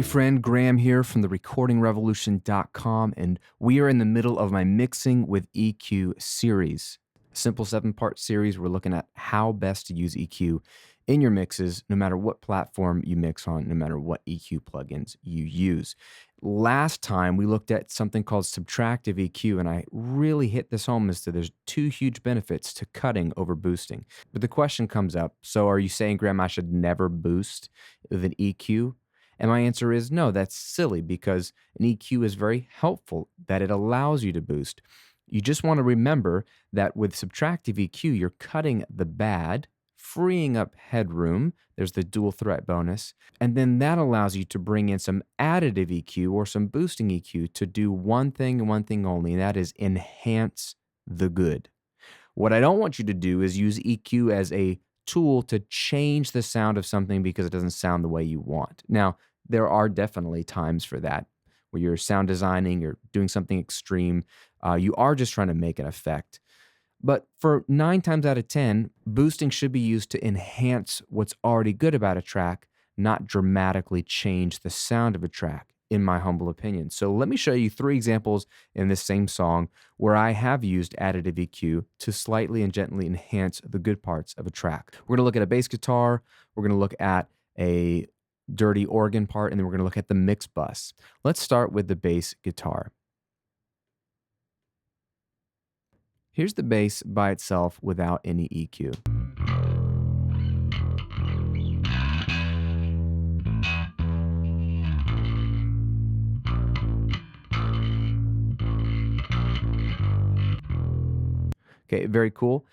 Hey friend, Graham here from the recordingrevolution.com, and we are in the middle of my Mixing with EQ series. A simple 7-part series. We're looking at how best to use EQ in your mixes, no matter what platform you mix on, no matter what EQ plugins you use. Last time we looked at something called subtractive EQ, and I really hit this home as to there's two huge benefits to cutting over boosting. But the question comes up, so are you saying, Graham, I should never boost with an EQ? And my answer is no, that's silly, because an EQ is very helpful, that it allows you to boost. You just want to remember that with subtractive EQ, you're cutting the bad, freeing up headroom. There's the dual threat bonus. And then that allows you to bring in some additive EQ or some boosting EQ to do one thing and one thing only, and that is enhance the good. What I don't want you to do is use EQ as a tool to change the sound of something because it doesn't sound the way you want. Now, there are definitely times for that where you're sound designing, you're doing something extreme, you are just trying to make an effect. But for 9 times out of 10, boosting should be used to enhance what's already good about a track, not dramatically change the sound of a track, in my humble opinion. So let me show you 3 examples in this same song where I have used additive EQ to slightly and gently enhance the good parts of a track. We're going to look at a bass guitar, we're going to look at a dirty organ part, and then we're going to look at the mix bus. Let's start with the bass guitar. Here's the bass by itself without any EQ. Okay, very cool.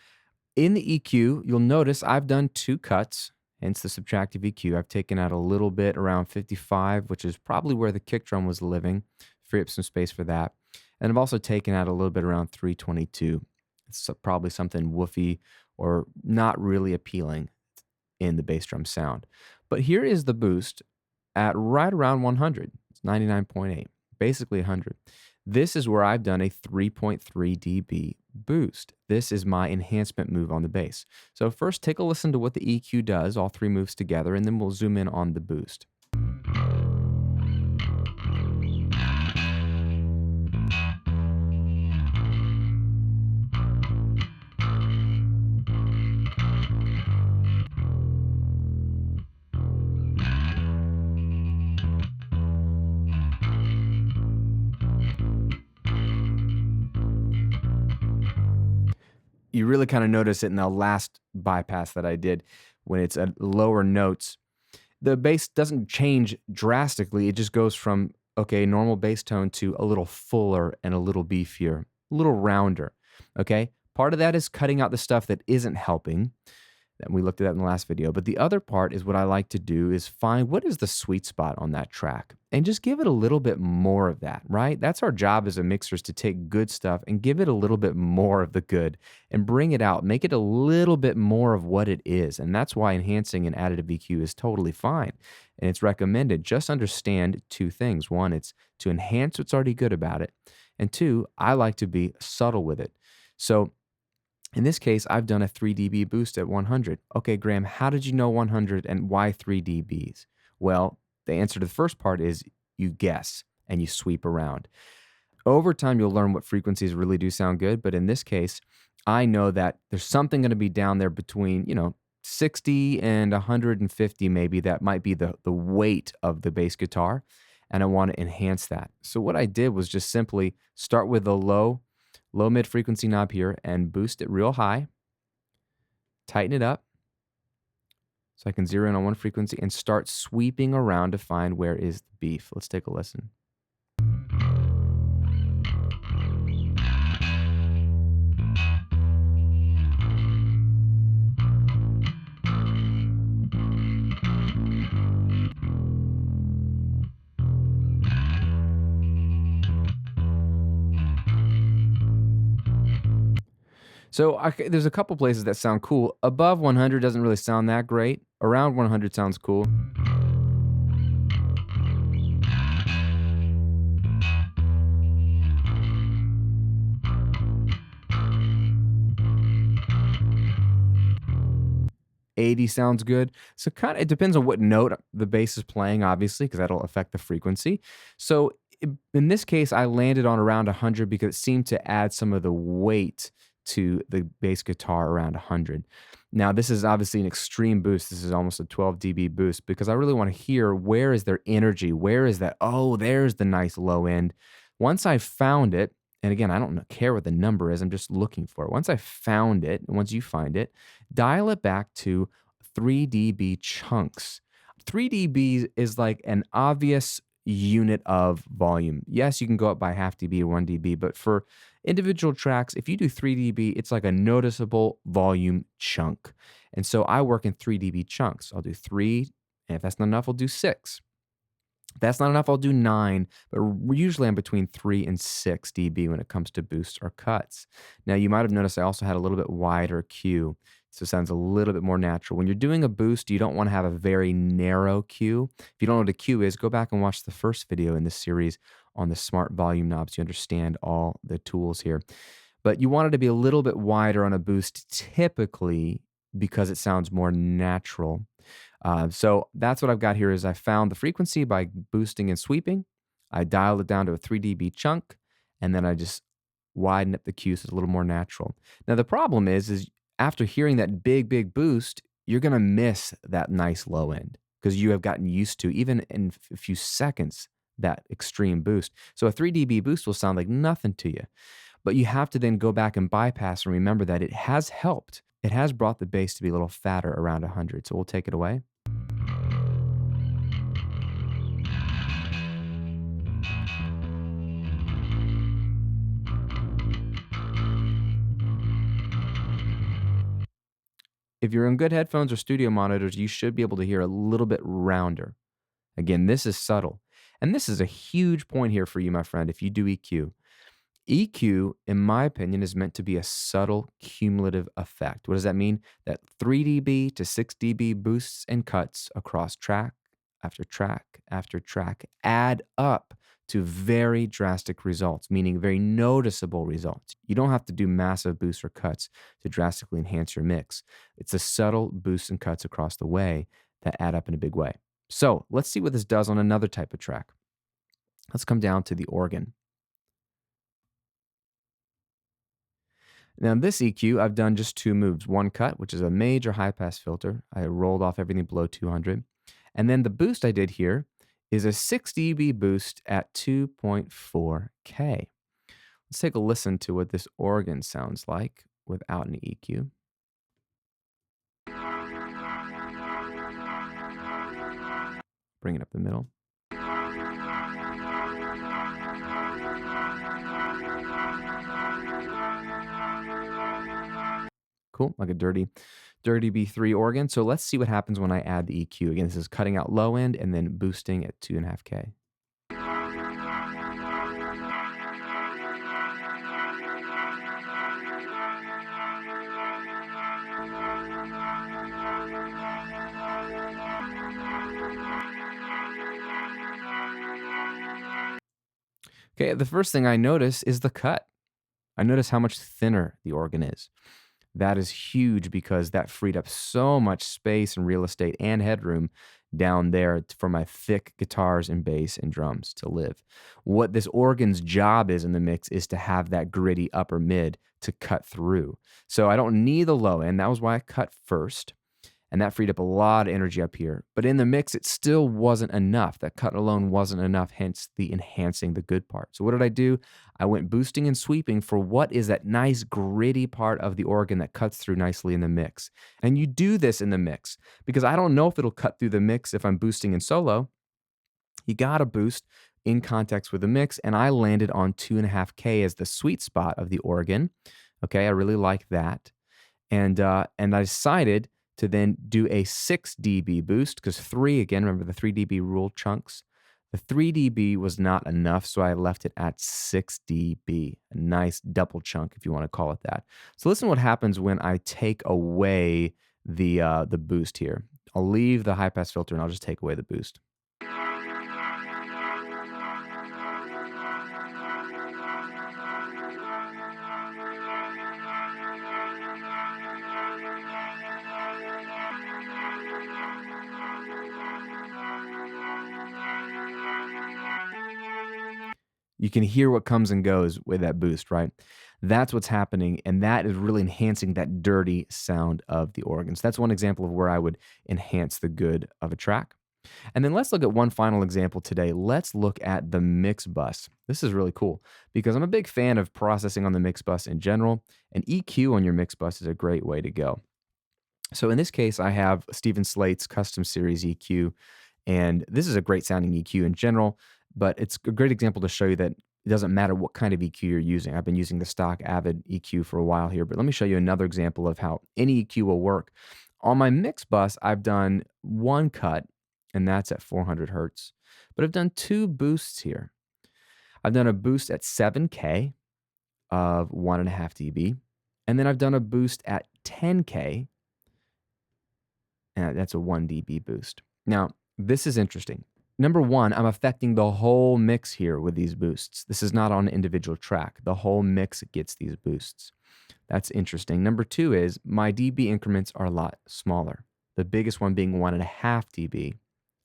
In the EQ, you'll notice I've done 2 cuts, hence the subtractive EQ. I've taken out a little bit around 55, which is probably where the kick drum was living, free up some space for that. And I've also taken out a little bit around 322. It's probably something woofy or not really appealing in the bass drum sound. But here is the boost at right around 100. It's 99.8, basically 100. This is where I've done a 3.3 dB boost. This is my enhancement move on the bass. So first, take a listen to what the EQ does, all 3 moves together, and then we'll zoom in on the boost. You really kind of notice it in the last bypass that I did when it's at lower notes. The bass doesn't change drastically. It just goes from, okay, normal bass tone to a little fuller and a little beefier, a little rounder, okay? Part of that is cutting out the stuff that isn't helping. And we looked at that in the last video. But the other part is what I like to do is find what is the sweet spot on that track and just give it a little bit more of that, right? That's our job as a mixer, is to take good stuff and give it a little bit more of the good and bring it out, make it a little bit more of what it is. And that's why enhancing an additive EQ is totally fine. And it's recommended. Just understand 2 things. 1, it's to enhance what's already good about it. And 2, I like to be subtle with it. So in this case, I've done a 3 dB boost at 100. Okay, Graham, how did you know 100 and why 3 dBs? Well, the answer to the first part is you guess and you sweep around. Over time, you'll learn what frequencies really do sound good. But in this case, I know that there's something going to be down there between, 60 and 150 maybe. That might be the weight of the bass guitar. And I want to enhance that. So what I did was just simply start with the low mid frequency knob here and boost it real high, tighten it up so I can zero in on one frequency and start sweeping around to find where is the beef. Let's take a listen. So there's a couple places that sound cool. Above 100 doesn't really sound that great. Around 100 sounds cool. 80 sounds good. So kind of it depends on what note the bass is playing, obviously, because that'll affect the frequency. So in this case, I landed on around 100 because it seemed to add some of the weight to the bass guitar around 100. Now, this is obviously an extreme boost. This is almost a 12 dB boost because I really want to hear where is their energy? Where is that? Oh, there's the nice low end. Once I found it, and again, I don't care what the number is, I'm just looking for it. Once I found it, and once you find it, dial it back to 3 dB chunks. 3 dB is like an obvious unit of volume. Yes, you can go up by half dB or 1 dB, but for individual tracks, if you do 3 dB, it's like a noticeable volume chunk. And so I work in 3 dB chunks. I'll do 3, and if that's not enough, I'll do 6. If that's not enough, I'll do 9, but usually I'm between 3 and 6 dB when it comes to boosts or cuts. Now, you might have noticed I also had a little bit wider Q, so it sounds a little bit more natural. When you're doing a boost, you don't want to have a very narrow Q. If you don't know what a Q is, go back and watch the first video in this series on the smart volume knobs. You understand all the tools here. But you want it to be a little bit wider on a boost typically because it sounds more natural. So that's what I've got here is I found the frequency by boosting and sweeping. I dialed it down to a 3 dB chunk, and then I just widen up the Q so it's a little more natural. Now, the problem is after hearing that big boost, you're going to miss that nice low end because you have gotten used to, even in a few seconds, that extreme boost. So a 3 dB boost will sound like nothing to you. But you have to then go back and bypass and remember that it has helped. It has brought the bass to be a little fatter around 100. So we'll take it away. If you're in good headphones or studio monitors, you should be able to hear a little bit rounder. Again, this is subtle. And this is a huge point here for you, my friend, if you do EQ. EQ, in my opinion, is meant to be a subtle cumulative effect. What does that mean? That 3 dB to 6 dB boosts and cuts across track after track after track add up to very drastic results, meaning very noticeable results. You don't have to do massive boosts or cuts to drastically enhance your mix. It's the subtle boosts and cuts across the way that add up in a big way. So let's see what this does on another type of track. Let's come down to the organ. Now, in this EQ, I've done just 2 moves. One cut, which is a major high-pass filter. I rolled off everything below 200. And then the boost I did here is a 6 dB boost at 2.4K. Let's take a listen to what this organ sounds like without an EQ. Bring it up the middle. Cool, like a dirty B3 organ. So let's see what happens when I add the EQ. Again, this is cutting out low end and then boosting at 2.5K. Okay, the first thing I notice is the cut. I notice how much thinner the organ is. That is huge because that freed up so much space and real estate and headroom down there for my thick guitars and bass and drums to live. What this organ's job is in the mix is to have that gritty upper mid to cut through. So I don't need the low end. That was why I cut first. And that freed up a lot of energy up here. But in the mix, it still wasn't enough. That cut alone wasn't enough, hence the enhancing the good part. So what did I do? I went boosting and sweeping for what is that nice gritty part of the organ that cuts through nicely in the mix. And you do this in the mix because I don't know if it'll cut through the mix if I'm boosting in solo. You got to boost in context with the mix. And I landed on 2.5K as the sweet spot of the organ. Okay, I really like that. And I decided to then do a 6 dB boost because 3, again, remember the 3 dB rule chunks. The 3 dB was not enough, so I left it at 6 dB, a nice double chunk if you want to call it that. So listen to what happens when I take away the boost here. I'll leave the high pass filter and I'll just take away the boost. You can hear what comes and goes with that boost, right? That's what's happening, and that is really enhancing that dirty sound of the organs. That's one example of where I would enhance the good of a track. And then let's look at one final example today. Let's look at the mix bus. This is really cool because I'm a big fan of processing on the mix bus in general, and EQ on your mix bus is a great way to go. So in this case, I have Stephen Slate's custom series EQ, and this is a great sounding EQ in general, but it's a great example to show you that it doesn't matter what kind of EQ you're using. I've been using the stock Avid EQ for a while here, but let me show you another example of how any EQ will work. On my mix bus, I've done one cut, and that's at 400 hertz, but I've done two boosts here. I've done a boost at 7K of 1.5 dB, and then I've done a boost at 10K, and that's a 1 dB boost. Now, this is interesting. Number one, I'm affecting the whole mix here with these boosts. This is not on an individual track. The whole mix gets these boosts. That's interesting. Number two is my dB increments are a lot smaller. The biggest one being 1.5 dB, the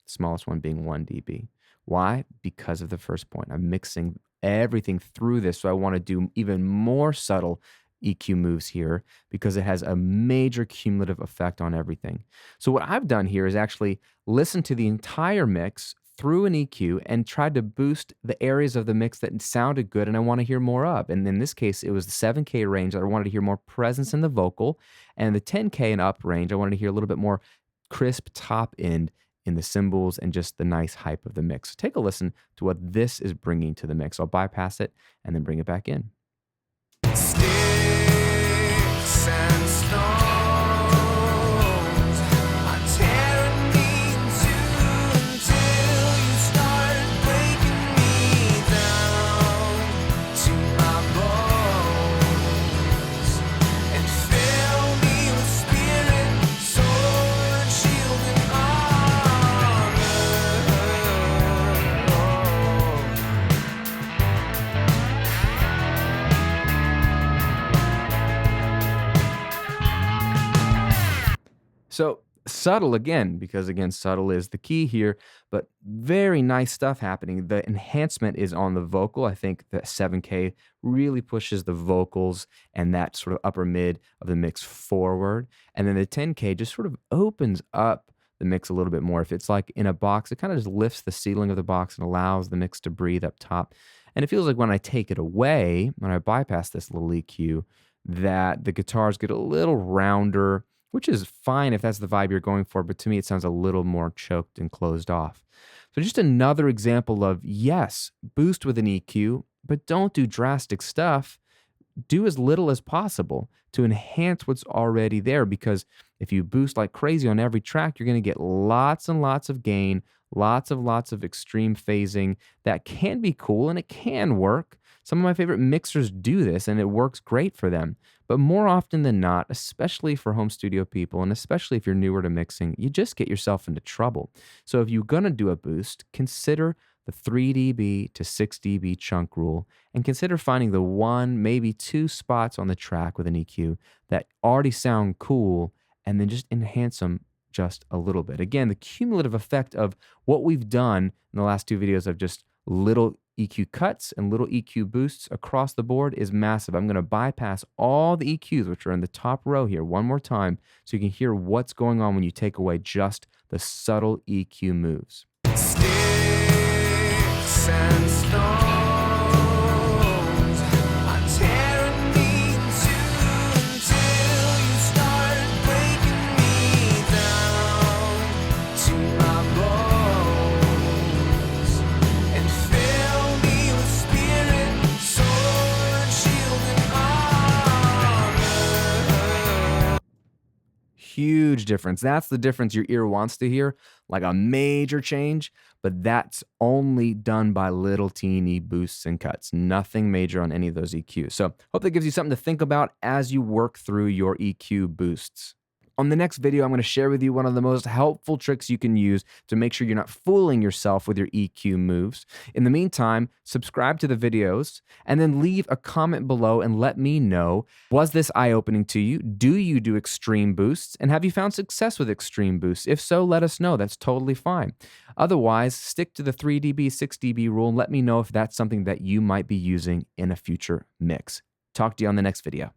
smallest one being 1 dB. Why? Because of the first point. I'm mixing everything through this, so I want to do even more subtle EQ moves here because it has a major cumulative effect on everything. So what I've done here is actually listen to the entire mix through an EQ and tried to boost the areas of the mix that sounded good and I want to hear more of. And in this case, it was the 7K range that I wanted to hear more presence in the vocal, and the 10K and up range, I wanted to hear a little bit more crisp top end in the cymbals and just the nice hype of the mix. So take a listen to what this is bringing to the mix. I'll bypass it and then bring it back in. Sticks and stones are tearing me in two until you start breaking me down to my bones and fill me with spirit, sword, shield, and So subtle again, because again, subtle is the key here, but very nice stuff happening. The enhancement is on the vocal. I think the 7K really pushes the vocals and that sort of upper mid of the mix forward. And then the 10K just sort of opens up the mix a little bit more. If it's like in a box, it kind of just lifts the ceiling of the box and allows the mix to breathe up top. And it feels like when I take it away, when I bypass this little EQ, that the guitars get a little rounder, which is fine if that's the vibe you're going for, but to me it sounds a little more choked and closed off. So just another example of, yes, boost with an EQ, but don't do drastic stuff. Do as little as possible to enhance what's already there, because if you boost like crazy on every track, you're going to get lots and lots of gain, lots of extreme phasing. That can be cool and it can work. Some of my favorite mixers do this and it works great for them. But more often than not, especially for home studio people, and especially if you're newer to mixing, you just get yourself into trouble. So if you're going to do a boost, consider the 3 dB to 6 dB chunk rule, and consider finding the one, maybe two spots on the track with an EQ that already sound cool, and then just enhance them just a little bit. Again, the cumulative effect of what we've done in the last two videos of just little EQ cuts and little EQ boosts across the board is massive. I'm going to bypass all the EQs, which are in the top row here, one more time, so you can hear what's going on when you take away just the subtle EQ moves. sticks and stones are tearing me in two until you start breaking me down to my bones and fill me with spirit, sword, shield, and armor. Huge difference. That's the difference your ear wants to hear, like a major change, but that's only done by little teeny boosts and cuts. Nothing major on any of those EQs. So hope that gives you something to think about as you work through your EQ boosts. On the next video, I'm going to share with you one of the most helpful tricks you can use to make sure you're not fooling yourself with your EQ moves. In the meantime, subscribe to the videos and then leave a comment below and let me know, was this eye-opening to you? Do you do extreme boosts? And have you found success with extreme boosts? If so, let us know. That's totally fine. Otherwise, stick to the 3 dB, 6 dB rule and let me know if that's something that you might be using in a future mix. Talk to you on the next video.